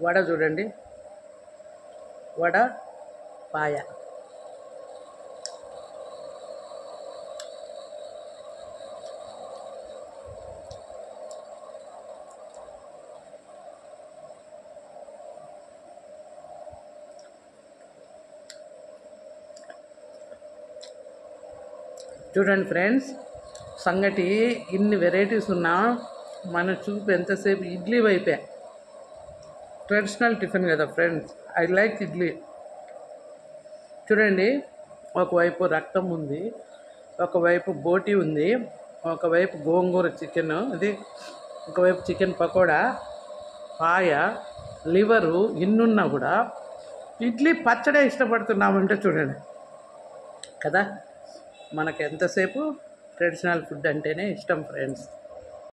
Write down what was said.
వడ చూడండి, వడ పాయ. చూడండి ఫ్రెండ్స్, సంగటి ఇన్ని వెరైటీస్ ఉన్నా మన చూపు ఎంతసేపు ఇడ్లీ వైపే. ట్రెడిషనల్ టిఫిన్ కదా ఫ్రెండ్స్, ఐ లైక్ ఇడ్లీ. చూడండి, ఒకవైపు రక్తం ఉంది, ఒకవైపు బోటి ఉంది, ఒకవైపు గోంగూర చికెన్, అది ఒకవైపు చికెన్ పకోడా, పాయ, లివరు, ఇన్నున్నా కూడా ఇడ్లీ పచ్చడే ఇష్టపడుతున్నామంటే చూడండి కదా, మనకు ఎంతసేపు ట్రెడిషనల్ ఫుడ్ అంటేనే ఇష్టం ఫ్రెండ్స్.